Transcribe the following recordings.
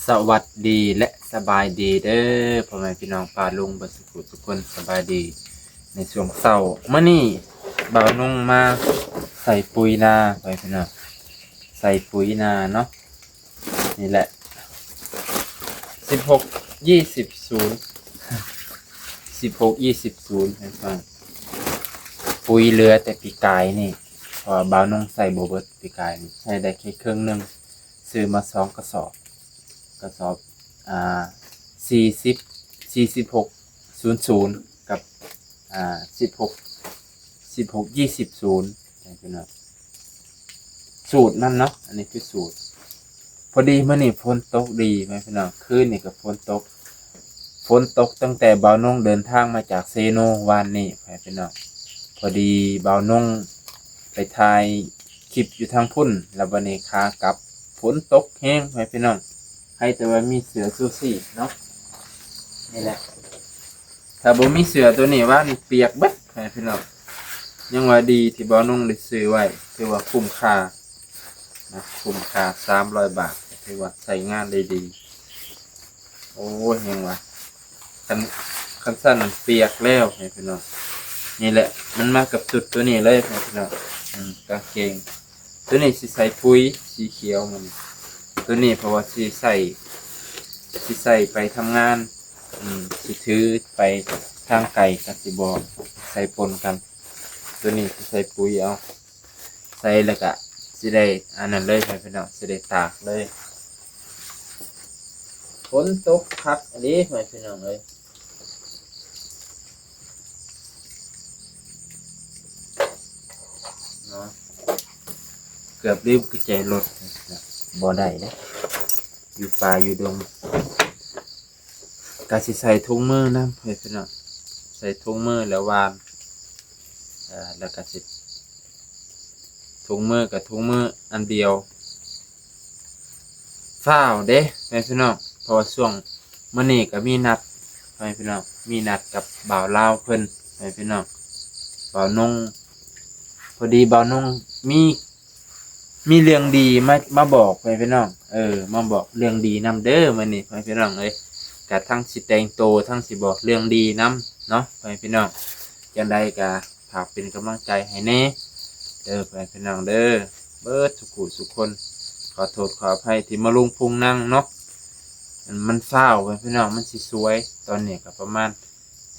สวัสดีและสบายดีเด้อพ่อแม่พี่น้องป้าลุงบัดสุขทุกคนสบายดีในช่วงเช้ามื้อนี้บ่าวนุ่งมาใส่ปุ๋ยนาไปพี่น้องใส่ปุ๋ยนาเนาะนี่แหละ16 20 16 20ให้ฟังปุ๋ยเหลือแต่ปีกายนี่พอบ่าวนุ่งใส่บ่เบิดปีกายนี่ใช้ได้แค่ครึ่งนึงซื้อมา2 กระสอบอ่า46 00กับ16 20พี่น้องสูตรนั่นเนาะอันนี้คือสูตรพอดีมื้อนี้ฝนตกดีไหมพี่น้องคืนนี้ก็ฝนตกตั้งแต่บ่าวนงเดินทางมาจากเซโนวานนี้พี่น้องพอดีบ่าวนงไปถ่ายคลิปอยู่ทางพุ่นแล้ววันนี้ขากลับฝนตกแห้งพี่น้องให้แต่ว่ามีเสือซูซี่เนาะนี่แหละถ้าบ่มีเสือตัวนี้ว่านี่เปียกเบิดพี่น้องยังว่าดีที่บ่าวนงได้ซื้อไว้ถือว่าคุ้มค่านะคุ้มค่า300 บาทถือว่าใช้งานได้ดีโอ้ยยังว่าคันสั้นมันเปียกแล้วพี่น้องนี่แหละมันมากับจุดตัวนี้เลยพี่น้องกางเกงตัวนี้สิใส่ปุ๋ยสีเขียวมันตัวนี้เพราะว่าสิใส่ไปทำงานสิถือไปทางไกลกับสิบ่ใส่ปนกันตัวนี้สิใส่ปุ๋ยเอาใส่แล้วก็สิได้อันนั้นเลยพี่น้องสิได้ตากเลยฝนตกคักอันนี้พี่น้องเอ้ยเนาะเกือบลืมกุญแจรถบ่ได้เด้อยู่ป่าอยู่ดงก็สิใส่ถุงมือนำพี่น้องใส่ถุงมือแล้ววางแล้วก็สิถุงมือกับถุงมืออันเดียวฟ้าวเด้พี่น้องเพราะว่าช่วงมื้อนี้ก็มีนัดพี่น้องมีนัดกับบ่าวลาวเพิ่นพี่น้องบ่าวนงพอดีบ่าวนงมีเรื่องดีมาบอกพี่น้องมาบอกเรื่องดีนำเด้อมื้อนี้พี่น้องเอ้ยก็ทั้งสิแต่งโตทั้งสิบอกเรื่องดีนำเนาะพี่น้องจังใดก็ฝากเป็นกำลังใจให้แน่เด้อพี่น้องเด้อเบิดทุกคนขอโทษขออภัยที่มาลุงพุงนั่งเนาะมันเศร้าพี่น้องมันสิสวยตอนนี้ก็ประมาณ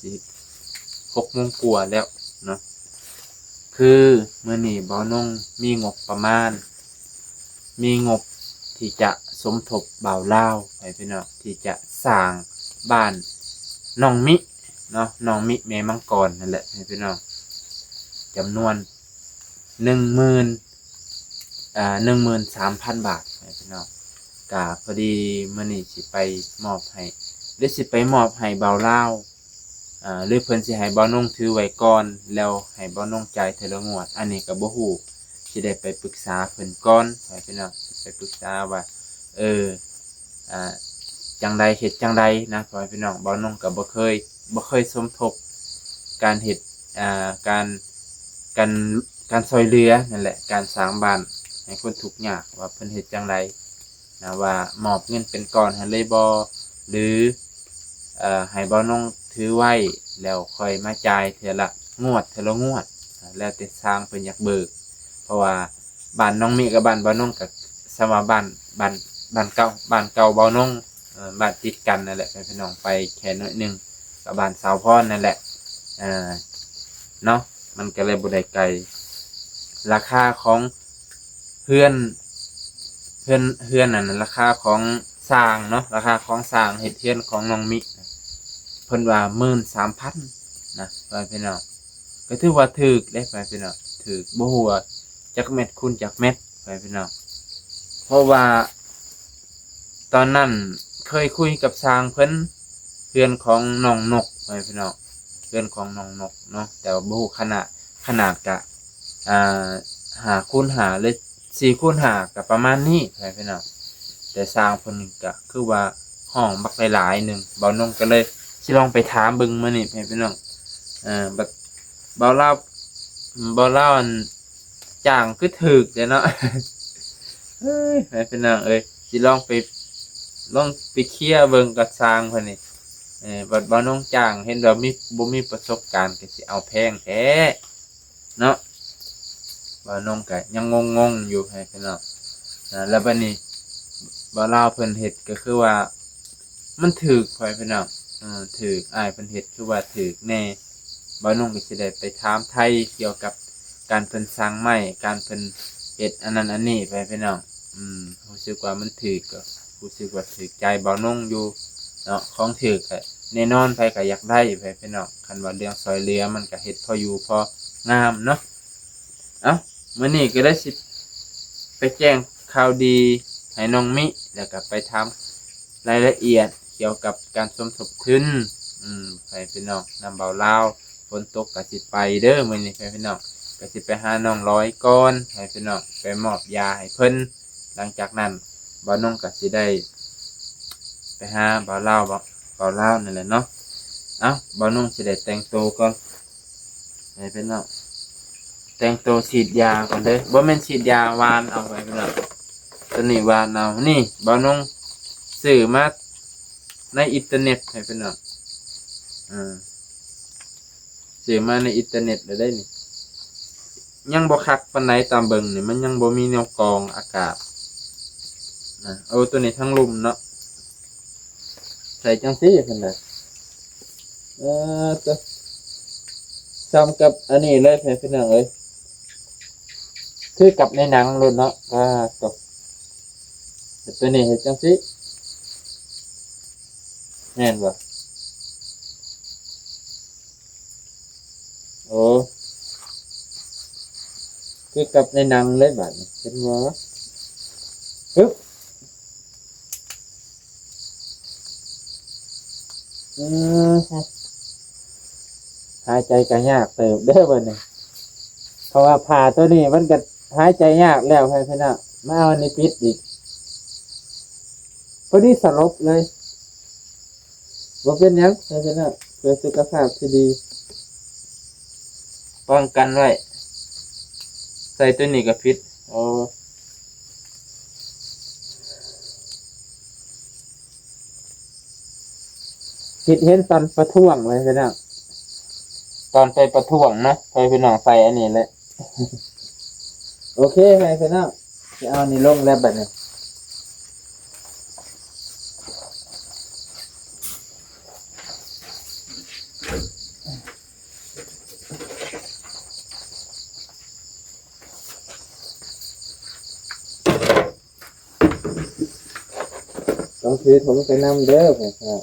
6 โมงกว่าแล้วเนาะคือมื้อนี้บ่าวนงมีงบประมาณมีงบที่จะสมทบบ่าวลาวพี่น้องที่จะสร้างบ้านน้องมิเนาะน้องมิแม่มังกรนั่นแหละพี่น้องจำนวน13,000 บาทพี่น้องกะพอดีมื้อนี้สิไปมอบให้หรือสิไปมอบให้บ่าวลาวหรือเพิ่นสิให้บ่าวนงถือไว้ก่อนแล้วให้บ่าวนงจ่ายเทื่อละงวดอันนี้ก็บ่ฮู้สิได้ไปปรึกษาเพิ่นก่อนพี่น้องไปปรึกษาว่าจังใดเฮ็ดจังใดนะพี่น้องบ่าวนงก็บ่เคยสมทบการเฮ็ดการซอยเรือนั่นแหละการสร้างบ้านให้คนทุกข์ยากว่าเพิ่นเฮ็ดจังไดนะว่ามอบเงินเป็นก้อนให้เลยบ่หรือให้บ่าวนงถือไว้แล้วค่อยมาจ่ายเทื่อละงวดแล้วแต่สร้างเพิ่นอยากเบิกเพราะว่าบ้านน้องมิกับบ้านบ่าวนงก็สมว่าบ้านเก่าบ่าวนงบ้านติดกันนั่นแหละพี่น้องไปแค่น้อยนึงกับบ้านสาวพรนั่นแหละเนาะมันก็เลยบ่ได้ไกลราคาของเพื่อนนั่นราคาของสร้างเนาะราคาของสร้างเฮ็ดเฮือนของน้องมิเพิ่นว่า 13,000 นะพี่น้องก็ถือว่าถูกเด้พี่น้องถูกบ่ฮู้ว่าจักเม็ดคูณจักเม็ดพี่น้องเพราะว่าตอนนั้นเคยคุยกับสร้างเพิ่นเพื่อนของน้องนกพี่น้องเพื่อนของน้องนกเนาะแต่ว่าบ่ฮู้ขนาดก็5 คูณ 5หรือ4 คูณ 5ก็ประมาณนี้พี่น้องแต่สร้างเพิ่นก็คือว่าห้องบักหลายๆนึงบ่าวนงก็เลยสิลองไปถามเบิ่งมื้อนี้พี่น้องบัดบ่าวลาวอันจ้างคือถูกเด้เนาะเฮ้ยพี่น้องเอ้ยสิลองไป ลองไปเคลียร์เบิ่งกับสร้างเพิ่นนี่บัดบ่น้องจ้างเห็นว่าบ่มีประสบการณ์ก็สิเอาแพงแท้เนาะบ่น้องก็ยังงงๆอยู่ให้พี่น้องแล้วบัดนี้บ่ลาวเพิ่นเฮ็ดก็คือว่ามันถูกพ่อพี่น้องถูกอ้ายเพิ่นเฮ็ดคือว่าถูกแน่บ่น้องก็สิได้ไปถามไทยเกี่ยวกับการเพิ่นสร้างไม้การเพิ่นเฮ็ดอันนั้นอันนี้ไปพี่น้องรู้สึกว่ามันถูกก็รู้สึกว่าถูกใจบ่น้องอยู่เนาะของถูกก็แน่นอนไผก็อยากได้ไปพี่น้องคันว่าเรื่องซอยเหลือมันก็เฮ็ดพออยู่พองามเนาะเอ้ามื้อนี้ก็ได้สิไปแจ้งข่าวดีให้น้องมิแล้วก็ไปทำรายละเอียดเกี่ยวกับการสมทบทุนให้พี่น้องนำเบาลาวฝนตกก็สิไปเด้อมื้อนี้พี่น้องก็สิไปหาน้องร้อยก่อนให้พี่น้องไปมอบยาให้เพิ่นหลังจากนั้นบ่น้องก็สิได้ไปหาเบาลาวนั่นแหละเนาะเอ้าบ่น้องสิได้แต่งตัวก่อนให้พี่น้องแต่งตัวฉีดยาก่อนเด้อบ่แม่นฉีดยาวานเอาไปพี่น้องตัวนี้วานเอานี่บ่น้องซื้อมาในอินเทอร์เน็ตให้พี่น้องซื้อมาในอินเทอร์เน็ตได้นี่ยังบ่คักปานใดตามเบิ่งนี่มันยังบ่มีแนวกรองอากาศเอาตัวนี้ทั้งลุ่มเนาะใส่จังซี่เพิ่นน่ะตัวซ้ำกับอันนี้เลยพี่น้องเอ้ยคือกับในหนังเลยเนาะตัวนี้เฮ็ดจังซี่แม่นบ่โอ้คือกับในหนังเลยบัดนี้เห็นบ่ปึ๊บหายใจก็ยากเติบเด้อบัดนี้เพราะว่าผ่าตัวนี้มันก็หายใจยากแล้วพี่น้องมาเอาอันนี้ปิดอีกพอดีสลบเลยบ่เป็นหยังพี่น้องเพื่อสุขภาพที่ดีป้องกันไว้ใส่ตัวนี้ก็พิษคิดเห็นตอนประท้วงเลยพี่น้องตอนไปประท้วงนะไปพี่น้องใส่อันนี้แหละโอเคไปพี่น้องจะเอานี่ลงแล้วแบบนี้ต้องถือถุงไปนำเด้อพี่น้อง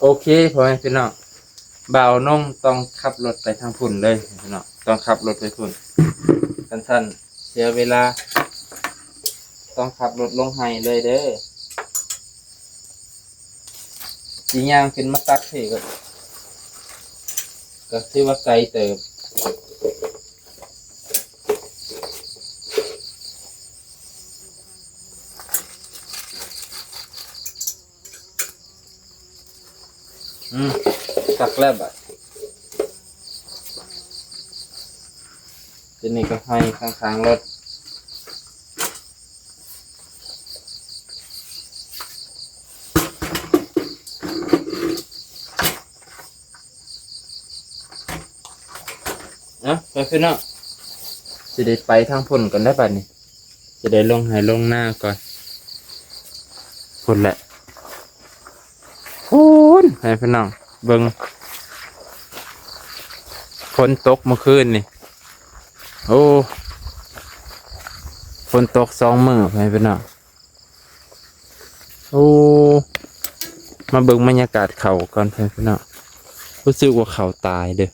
โอเคพอพี่น้องบ่าวนุ่งต้องขับรถไปทางพุ่นเลยพี่น้องต้องขับรถไปพุ่นสั้นๆเสียเวลาต้องขับรถลงไห้เลยเด้อสีย่างขึ้นมาตักที่ก็ชื่อว่าไกลเติบตักแล้วแบบทีนี้ก็ให้ข้างๆรถไปพี่น้องจะได้ไปทางพุ่นก่อนได้ป่ะนี่จะได้ลงให้ลงหน้าก่อนพุ่นแหละพุ่นให้พี่น้องเบิ่งฝนตกเมื่อคืนนี่โอ้ฝนตก2 มื้อให้พี่น้องโอ้มาเบิ่งบรรยากาศเขาก่อนให้พี่น้องรู้สึกว่าเขาตายเด้อ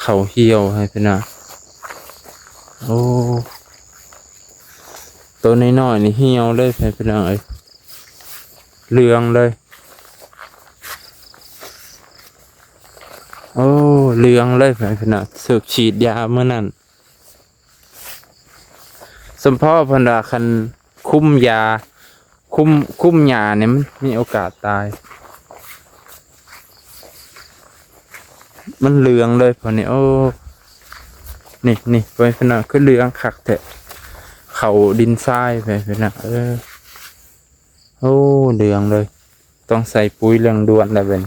เขาเหี่ยวให้พี่น้องโอ้ตัวน้อยๆนี่เหี่ยวเลยให้พี่น้องเอ้ยเหลืองเลยโอ้เหลืองเลยให้พี่น้องสึกฉีดยาเมื่อนั้น สมพ่อเพิ่นว่าคันคุ้มยาคุ้มยาเนี่ยมันมีโอกาสตาย มันเหลืองเลยพอนี่โอ้นี่ไปพี่น้องคือเหลืองคักแท้เขาดินทรายไปพี่น้องโอ้เหลืองเลยต้องใส่ปุ๋ยเหลืองด่วนแล้วเป็น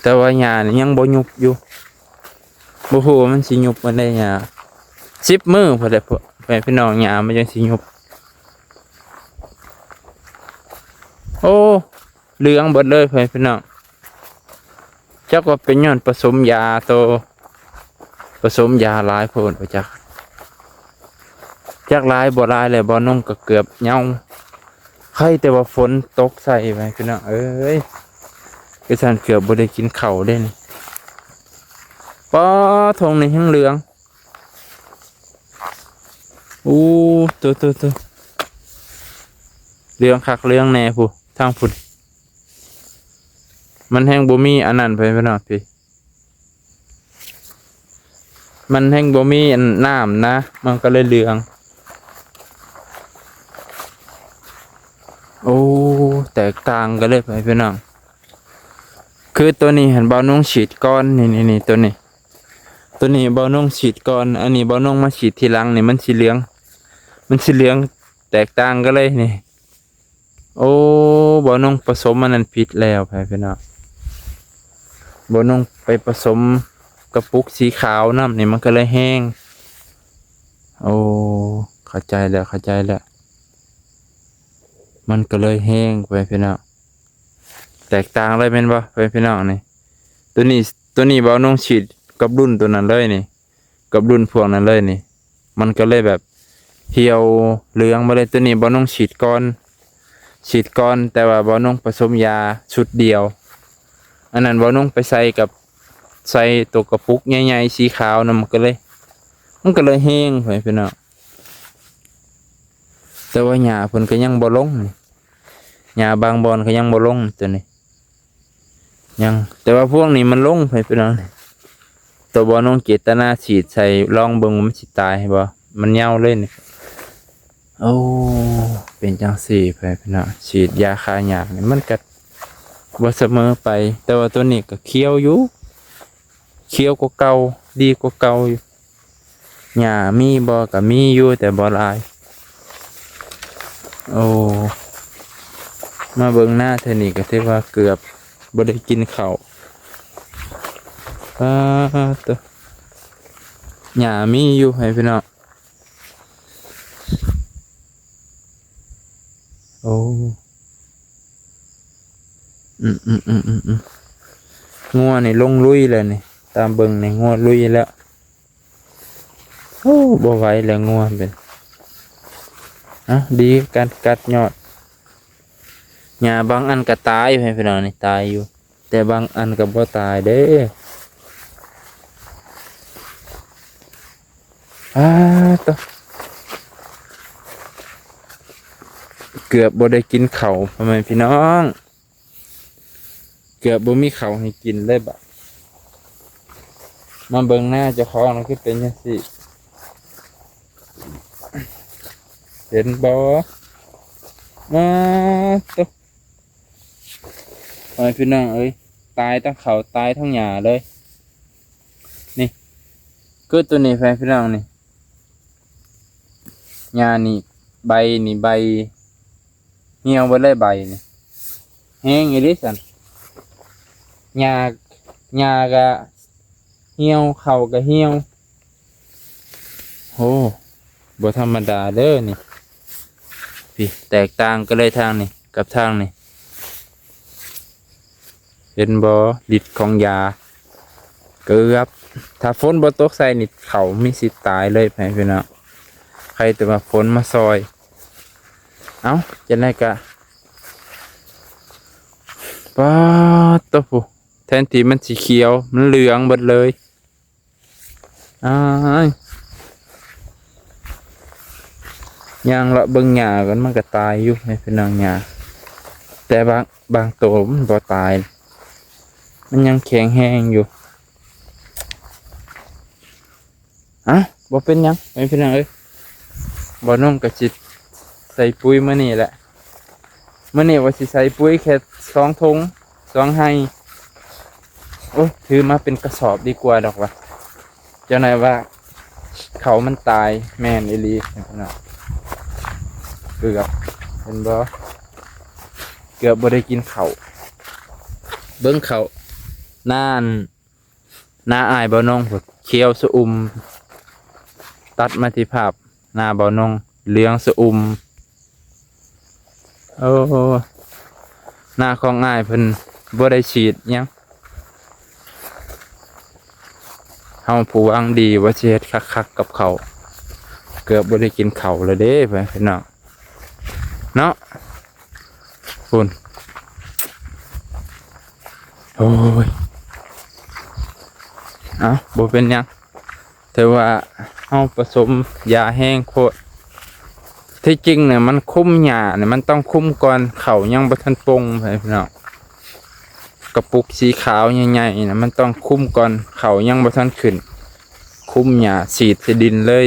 แต่ว่าหญ้านี่ยังบ่ยุบอยู่บ่ฮู้ว่ามันสิยุบมันได้หญ้า10 มื้อพอได้พอไปพี่น้องหญ้ามันยังสิยุบโอ้เหลืองเบิดเลยไปพี่น้องจักว่าเป็นย้อนผสมยาผสมยาหลายโพดบ่จักหลายบ่หลายเลยบ่นุ่งก็เกือบเหงาใครแต่ว่าฝนตกใส่ไปพี่น้องเอ้ยคือฉันเกือบบ่ได้กินข้าวได้นี่ป้อทงนี่ยังเหลืองอู้ตัวเหลืองคักเหลืองแน่ผู้ทางพุ่นมันแห้งบ่มีอันนั้นไปพี่น้องพี่มันแห้งบ่มีอันน้ำนะมันก็เลยเหลืองโอ้แตกต่างกันเลยไปพี่น้องคือตัวนี้เห็นเบานุ่งฉีดก้อนนี่ตัวนี้เบานุ่งฉีดก้อนอันนี้เบานุ่งมาฉีดทีหลังนี่มันสีเหลืองแตกต่างกันเลยนี่โอ้เบานุ่งผสมมันนั้นผิดแล้วไปพี่น้องเบานุ่งไปผสมกระปุกสีขาวน้ำนี่มันก็เลยแห้งโอ้เข้าใจแล้วมันก็เลยแห้งไปพี่น้องแตกต่างเลยเป็นบ่ไปพี่น้องนี่ตัวนี้เบานุ่งฉีดกับรุ่นตัวนั้นเลยนี่กับรุ่นพวกนั้นเลยนี่มันก็เลยแบบเหี่ยวเหลืองมาเลยตัวนี้เบานุ่งฉีดก้อนแต่ว่าเบานุ่งผสมยาชุดเดียวอันนั้นเบานุ่งไปใส่ตัวกระปุกใหญ่ๆสีขาวนะมันก็เลยแห้งไปพี่น้องแต่ว่าหญ้าเพิ่นก็ยังบ่ลงหญ้าบางบอนก็ยังบ่ลงตัวนี้ยังแต่ว่าพวกนี้มันลงไปพี่น้องตัวบ่น้องเจตนาฉีดใส่ลองเบิ่งมันสิตายบ่มันเหี่ยวเลยนี่โอ้เป็นจังซี่ไปพี่น้องฉีดยาฆ่าหญ้านี่มันก็บ่เสมอไปแต่ว่าตัวนี้ก็เขียวอยู่เขียวกว่าเก่าดีกว่าเก่าอยู่หญ้ามีบ่ก็มีอยู่แต่บ่หลายโอ้มาเบิ่งหน้าเธอนี่ก็ถือว่าเกือบบ่ได้กินข้าวตัวหญ้ามีอยู่ให้พี่น้องโอ้งัวนี่ลงลุยเลยนี่ตามเบิ่งนี่งัวลุยแล้วโอ้บ่ไหวแล้วงัวเป็นดีการกัดยอดหญ้าบางอันก็ตายให้พี่น้องนี่ตายอยู่แต่บางอันก็บ่ตายเด้ตัวเกือบบ่ได้กินข้าวทำไมพี่น้องเกือบบ่มีข้าวให้กินเลยบัดมาเบิ่งหน้าเจ้าของมันคือเป็นจังซี่เห็นบ่มาตัวทำไมพี่น้องเอ้ยตายทั้งเขาตายทั้งหญ้าเลยนี่ก็ตัวนี้แฟนพี่น้องนี่หญ้านี่ใบเหี่ยวไปเลยใบนี่แห้งอีหลีสั่นหญ้าก็เหี่ยวเขาก็เหี่ยวโอ้บ่ธรรมดาเด้อนี่พี่แตกต่างกันเลยทางนี่กับทางนี่เห็นบ่ฤทธิ์ของยาเกือบถ้าฝนบ่ตกใส่นี่เขามีสิทธิ์ตายเลยพี่น้องใครแต่ว่าฝนมาซอยเอ้าจะได้กะป้าตัวผู้แทนที่มันสีเขียวมันเหลืองหมดเลยย่างละเบิ่งหญ้ากันมันก็ตายอยู่ให้พี่น้องหญ้าแต่บางตัวมันบ่ตายมันยังแข็งแรงอยู่ อ่ะบ่เป็นหยังไม่เป็นหยังเอ้ยบ่น้องกระจิตใส่ปุ๋ยมื้อนี้แหละมื้อนี้ว่าสิใส่ปุ๋ยแค่2 ถุง2ให้โอ้ยถือมาเป็นกระสอบดีกว่าดอกว่ะเจ้านายว่าเขามันตายแม่นอีหลีเห็นบ่เนาะเกือบเห็นบ่เกือบบ่ได้กินข้าวเบิ่งข้าวน่านหน้าอายบ่น้องพวกเขียวสะอุ่มตัดมาที่ภาพหน้าบ่น้องเหลืองสะอุ่มโอ้โหหน้าของอายเพิ่นบ่ได้ฉีดหยังเฮาผู้หวังดีว่าสิเฮ็ดคักๆกับเขาวเกือบบ่ได้กินข้าวแล้วเด้พี่น้องเนาะคุณโอ้ยบ่เป็นหยังแต่ว่าเฮาผสมยาแห้งโคตรที่จริงเนี่ยมันคุ้มหญ้าเนี่ยมันต้องคุ้มก่อนเขายังบ่ทันปงพี่น้องกระปุกสีขาวใหญ่ๆเนี่ยมันต้องคุ้มก่อนเขายังบ่ทันขึ้นคุ้มหญ้าฉีดใส่ดินเลย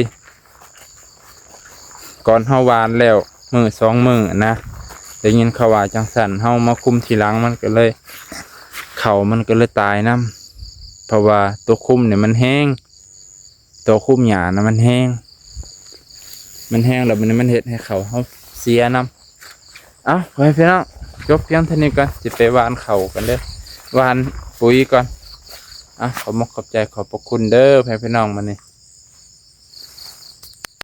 ก่อนเฮาหวานแล้วมื้อ2 มื้อนะได้ยินเขาว่าจังซั่นเฮามาคุมทีหลังมันก็เลยเขามันก็เลยตายนำเพราะว่าตัวคุมเนี่ยมันแห้งตัวคุมหญ้านะมันแห้งแล้วมันเฮ็ดให้เขาเสียนำไว้พี่น้องจบเพียงเท่านี้ก่อนสิไปหว่านเขากันเด้อหว่านปุ๋ยก่อนขอบใจขอบพระคุณเด้อพี่น้องมื้อนี้